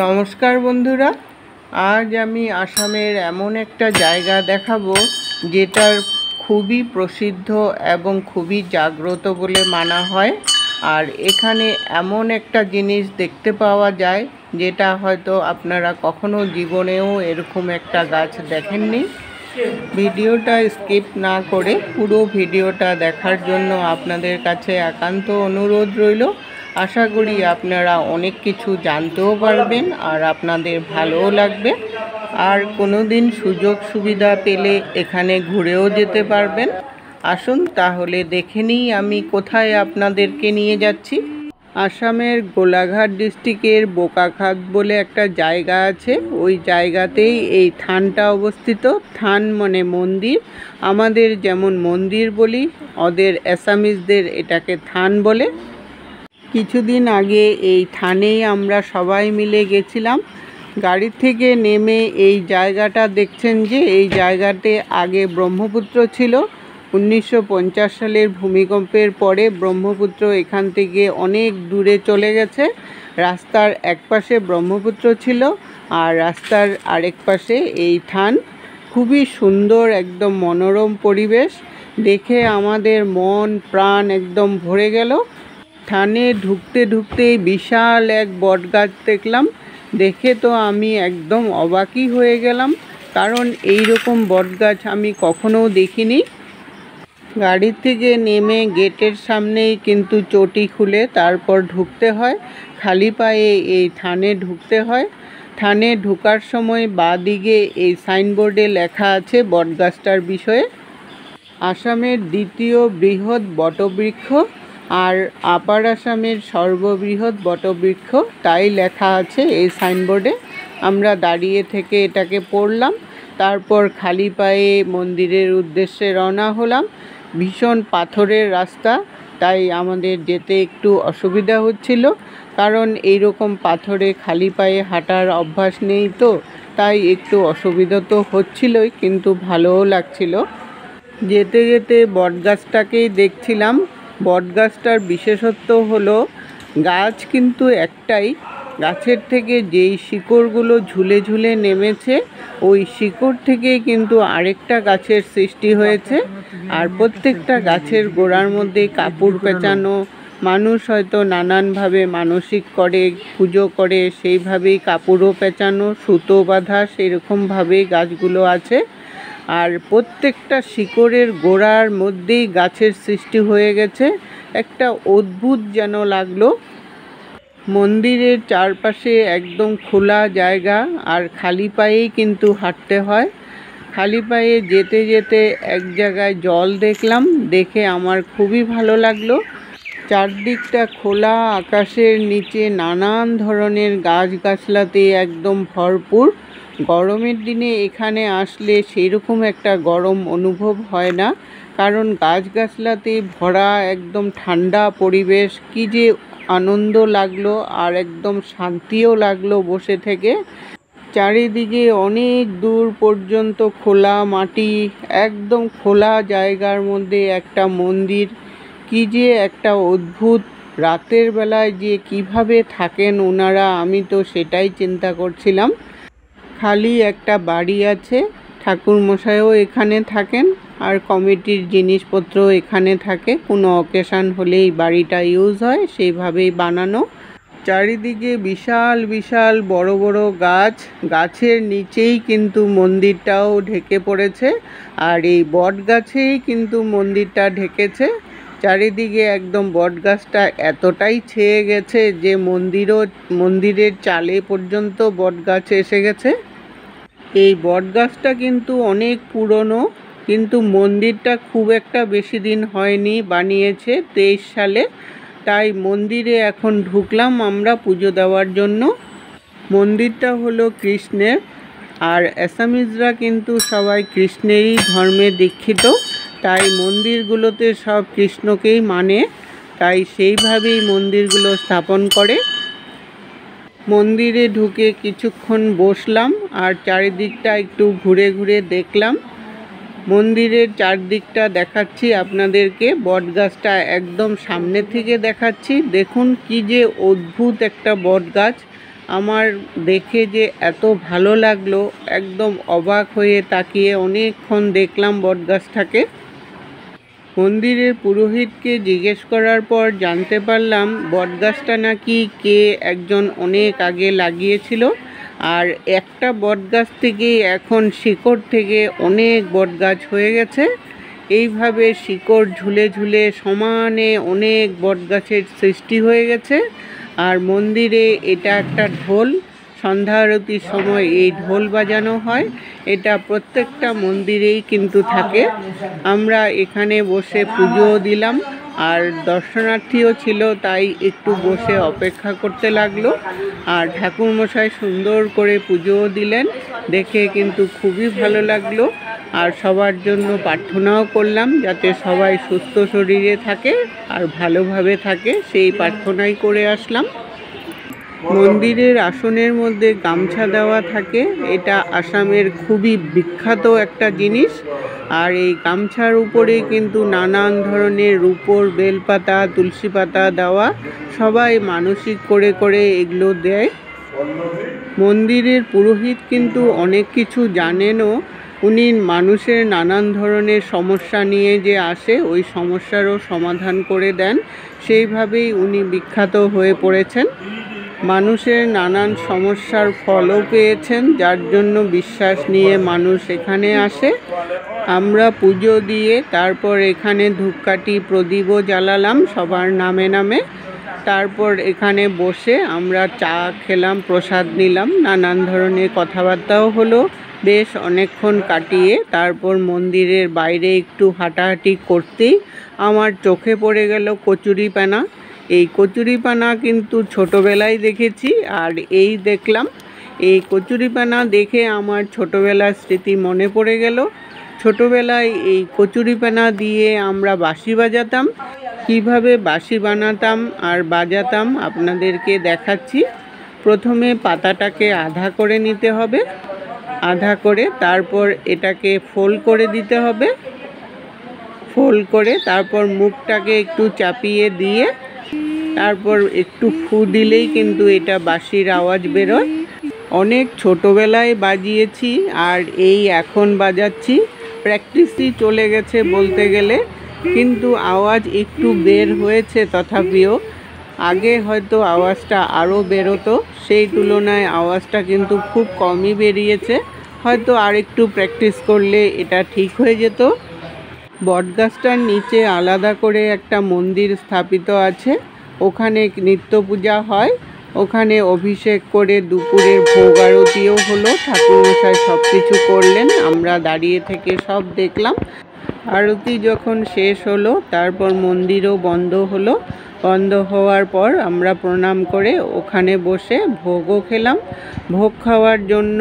নমস্কার বন্ধুরা, আজ আমি আসামের এমন একটা জায়গা দেখাবো যেটার খুবই প্রসিদ্ধ এবং খুবই জাগ্রত বলে মানা হয়। আর এখানে এমন একটা জিনিস দেখতে পাওয়া যায় যেটা হয়তো আপনারা কখনো জীবনেও এরকম একটা গাছ দেখেননি। ভিডিওটা স্কিপ না করে পুরো ভিডিওটা দেখার জন্য আপনাদের কাছে একান্ত অনুরোধ রইল। আশা করি আপনারা অনেক কিছু জানতেও পারবেন আর আপনাদের ভালোও লাগবে। আর কোনো দিন সুযোগ সুবিধা পেলে এখানে ঘুরেও যেতে পারবেন। আসুন তাহলে দেখে নিই আমি কোথায় আপনাদেরকে নিয়ে যাচ্ছি। আসামের গোলাঘাট ডিস্ট্রিক্টের বোকাখাত বলে একটা জায়গা আছে, ওই জায়গাতেই এই থানটা অবস্থিত। থান মানে মন্দির, আমাদের যেমন মন্দির বলি, ওদের অ্যাসামিজদের এটাকে থান বলে। কিছুদিন আগে এই থানেই আমরা সবাই মিলে গেছিলাম। গাড়ি থেকে নেমে এই জায়গাটা দেখছেন যে এই জায়গাতে আগে ব্রহ্মপুত্র ছিল। 1950 সালের ভূমিকম্পের পরে ব্রহ্মপুত্র এখান থেকে অনেক দূরে চলে গেছে। রাস্তার এক পাশে ব্রহ্মপুত্র ছিল আর রাস্তার আরেক পাশে এই থান। খুবই সুন্দর, একদম মনোরম পরিবেশ, দেখে আমাদের মন প্রাণ একদম ভরে গেল। থানে ঢুকতে ঢুকতেই বিশাল এক বটগাছ দেখলাম। দেখে তো আমি একদম অবাকই হয়ে গেলাম, কারণ এই রকম বটগাছ আমি কখনো দেখিনি। গাড়ি থেকে নেমে গেটের সামনেই কিন্তু চটি খুলে তারপর ঢুকতে হয়। খালি পায়ে এই থানে ঢুকতে হয়। থানে ঢোকার সময় বাঁদিকে এই সাইনবোর্ডে লেখা আছে বটগাছটার বিষয়ে। আসামের দ্বিতীয় বৃহৎ বটবৃক্ষ আর আপার আসামের সর্ববৃহৎ বটবৃক্ষ, তাই লেখা আছে এই সাইনবোর্ডে। আমরা দাঁড়িয়ে থেকে এটাকে পড়লাম, তারপর খালি পায়ে মন্দিরের উদ্দেশ্যে রওনা হলাম। ভীষণ পাথরের রাস্তা, তাই আমাদের যেতে একটু অসুবিধা হচ্ছিল, কারণ এই রকম পাথরে খালি পায়ে হাঁটার অভ্যাস নেই, তো তাই একটু অসুবিধা তো হচ্ছিলই, কিন্তু ভালোও লাগছিল। যেতে যেতে বটগাছটাকেই দেখছিলাম। বটগাছটার বিশেষত্ব হলো গাছ কিন্তু একটাই, গাছের থেকে যেই শিকড়গুলো ঝুলে ঝুলে নেমেছে ওই শিকড় থেকেই কিন্তু আরেকটা গাছের সৃষ্টি হয়েছে। আর প্রত্যেকটা গাছের গোড়ার মধ্যে কাপড় পেঁচানো, মানুষ হয়তো নানানভাবে মানসিক করে, পুজো করে, সেইভাবেই কাপড়ও পেঁচানো, সুতো বাঁধা, সেরকমভাবেই গাছগুলো আছে। আর প্রত্যেকটা শিকড়ের গোড়ার মধ্যেই গাছের সৃষ্টি হয়ে গেছে। একটা অদ্ভুত যেন লাগলো। মন্দিরের চারপাশে একদম খোলা জায়গা আর খালি পায়েই কিন্তু হাঁটতে হয়। খালি পায়ে যেতে যেতে এক জায়গায় জল দেখলাম, দেখে আমার খুবই ভালো লাগলো। চারদিকটা খোলা, আকাশের নিচে নানান ধরনের গাছগাছলাতে একদম ভরপুর। গরমের দিনে এখানে আসলে সেইরকম একটা গরম অনুভব হয় না, কারণ গাছগাছলাতে ভরা একদম ঠান্ডা পরিবেশ। কি যে আনন্দ লাগলো আর একদম শান্তিও লাগলো বসে থেকে। চারিদিকে অনেক দূর পর্যন্ত খোলা মাটি, একদম খোলা জায়গার মধ্যে একটা মন্দির। কি যে একটা অদ্ভুত, রাতের বেলায় যে কিভাবে থাকেন ওনারা, আমি তো সেটাই চিন্তা করছিলাম। খালি একটা বাড়ি আছে, ঠাকুরমশাইও এখানে থাকেন আর কমিটির জিনিসপত্র এখানে থাকে। কোনো অকেশান হলেই বাড়িটা ইউজ হয়, সেইভাবেই বানানো। চারিদিকে বিশাল বিশাল বড় বড় গাছ, গাছের নিচেই কিন্তু মন্দিরটাও ঢেকে পড়েছে। আর এই বট গাছেই কিন্তু মন্দিরটা ঢেকেছে। চারিদিকে একদম বট গাছটা এতটাই ছেয়ে গেছে যে মন্দিরের চালে পর্যন্ত বট গাছ এসে গেছে। এই বট গাছটা কিন্তু অনেক পুরনো, কিন্তু মন্দিরটা খুব একটা বেশি দিন হয়নি, বানিয়েছে 23 সালে। তাই মন্দিরে এখন ঢুকলাম আমরা পুজো দেওয়ার জন্য। মন্দিরটা হলো কৃষ্ণের, আর অ্যাসামিজরা কিন্তু সবাই কৃষ্ণেরই ধর্মে দীক্ষিত, তাই মন্দিরগুলোতে সব কৃষ্ণকেই মানে, তাই সেইভাবেই মন্দিরগুলো স্থাপন করে। মন্দিরে ঢুকে কিছুক্ষণ বসলাম আর চারিদিকটা একটু ঘুরে ঘুরে দেখলাম। মন্দিরের চারদিকটা দেখাচ্ছি আপনাদেরকে, বটগাছটা একদম সামনে থেকে দেখাচ্ছি। দেখুন কি যে অদ্ভুত একটা বটগাছ, আমার দেখে যে এত ভালো লাগলো, একদম অবাক হয়ে তাকিয়ে অনেকক্ষণ দেখলাম বটগাছটাকে। মন্দিরের পুরোহিতকে জিজ্ঞেস করার পর জানতে পারলাম বটগাছটা নাকি কে একজন অনেক আগে লাগিয়েছিল, আর একটা বটগাছ থেকে এখন শিকড় থেকে অনেক বটগাছ হয়ে গেছে। এইভাবে শিকড় ঝুলে ঝুলে সমানে অনেক বটগাছের সৃষ্টি হয়ে গেছে। আর মন্দিরে এটা একটা ঢোল, সন্ধ্যা আরতির সময় এই ঢোল বাজানো হয়। এটা প্রত্যেকটা মন্দিরেই কিন্তু থাকে। আমরা এখানে বসে পুজোও দিলাম, আর দর্শনার্থীও ছিল, তাই একটু বসে অপেক্ষা করতে লাগলো। আর ঠাকুরমশাই সুন্দর করে পুজোও দিলেন, দেখে কিন্তু খুবই ভালো লাগলো। আর সবার জন্য প্রার্থনাও করলাম যাতে সবাই সুস্থ শরীরে থাকে আর ভালোভাবে থাকে, সেই প্রার্থনাই করে আসলাম। মন্দিরের আসনের মধ্যে গামছা দেওয়া থাকে, এটা আসামের খুবই বিখ্যাত একটা জিনিস। আর এই গামছার উপরে কিন্তু নানান ধরনের রূপোর বেলপাতা, তুলসী পাতা দেওয়া, সবাই মানসিক করে করে এগুলো দেয়। মন্দিরের পুরোহিত কিন্তু অনেক কিছু জানেনও। উনি মানুষের নানান ধরনের সমস্যা নিয়ে যে আসে, ওই সমস্যারও সমাধান করে দেন। সেইভাবেই উনি বিখ্যাত হয়ে পড়েছেন। মানুষের নানান সমস্যার ফলও পেয়েছেন, যার জন্য বিশ্বাস নিয়ে মানুষ এখানে আসে। আমরা পুজো দিয়ে তারপর এখানে ধূপকাঠি প্রদীপও জ্বালালাম সবার নামে নামে। তারপর এখানে বসে আমরা চা খেলাম, প্রসাদ নিলাম, নানান ধরনের কথাবার্তাও হলো। বেশ অনেকক্ষণ কাটিয়ে তারপর মন্দিরের বাইরে একটু হাঁটাহাঁটি করতেই আমার চোখে পড়ে গেল কচুরিপানা। এই কচুরিপানা কিন্তু ছোটোবেলায় দেখেছি, আর এই দেখলাম। এই কচুরিপানা দেখে আমার ছোটোবেলার স্মৃতি মনে পড়ে গেল। ছোটোবেলায় এই কচুরিপানা দিয়ে আমরা বাঁশি বাজাতাম। কিভাবে বাঁশি বানাতাম আর বাজাতাম আপনাদেরকে দেখাচ্ছি। প্রথমে পাতাটাকে আধা করে নিতে হবে, আধা করে তারপর এটাকে ফোল্ড করে দিতে হবে। ফোল্ড করে তারপর মুখটাকে একটু চাপিয়ে দিয়ে তারপর একটু ফু দিলেই কিন্তু এটা বাঁশির আওয়াজ বেরোয়। অনেক ছোটোবেলায় বাজিয়েছি আর এই এখন বাজাচ্ছি, প্র্যাকটিসই চলে গেছে বলতে গেলে। কিন্তু আওয়াজ একটু বের হয়েছে, তথাপিও আগে হয়তো আওয়াজটা আরও বেরোতো, সেই তুলনায় আওয়াজটা কিন্তু খুব কমই বেরিয়েছে। হয়তো আর একটু প্র্যাকটিস করলে এটা ঠিক হয়ে যেত। বটগাছটার নিচে আলাদা করে একটা মন্দির স্থাপিত আছে, ওখানে নিত্য পূজা হয়। ওখানে অভিষেক করে দুপুরের ভোগ আরতিও হলো, ঠাকুরমশাই সব কিছু করলেন, আমরা দাঁড়িয়ে থেকে সব দেখলাম। আরতি যখন শেষ হলো তারপর মন্দিরও বন্ধ হলো। বন্ধ হওয়ার পর আমরা প্রণাম করে ওখানে বসে ভোগও খেলাম। ভোগ খাওয়ার জন্য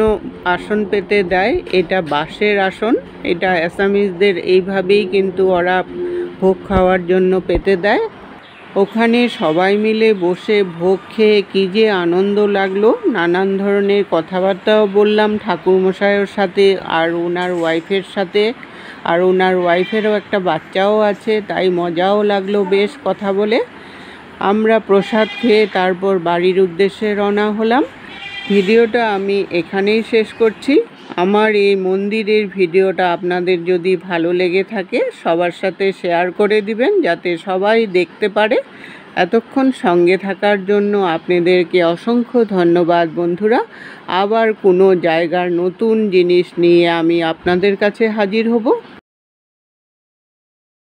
আসন পেতে দেয়, এটা বাঁশের আসন। এটা অ্যাসামিজদের এইভাবেই কিন্তু ওরা ভোগ খাওয়ার জন্য পেতে দেয়। ওখানে সবাই মিলে বসে ভোগ খেয়ে কী যে আনন্দ লাগলো। নানান ধরনের কথাবার্তাও বললাম ঠাকুরমশাইয়ের সাথে আর ওনার ওয়াইফের সাথে। আর ওনার ওয়াইফেরও একটা বাচ্চাও আছে, তাই মজাও লাগলো বেশ কথা বলে। আমরা প্রসাদ খেয়ে তারপর বাড়ির উদ্দেশ্যে রওনা হলাম। ভিডিওটা আমি এখানেই শেষ করছি। আমার এই মন্দিরের ভিডিওটা আপনাদের যদি ভালো লেগে থাকে সবার সাথে শেয়ার করে দিবেন, যাতে সবাই দেখতে পারে। এতক্ষণ সঙ্গে থাকার জন্য আপনাদেরকে অসংখ্য ধন্যবাদ বন্ধুরা। আবার কোনো জায়গার নতুন জিনিস নিয়ে আমি আপনাদের কাছে হাজির হব।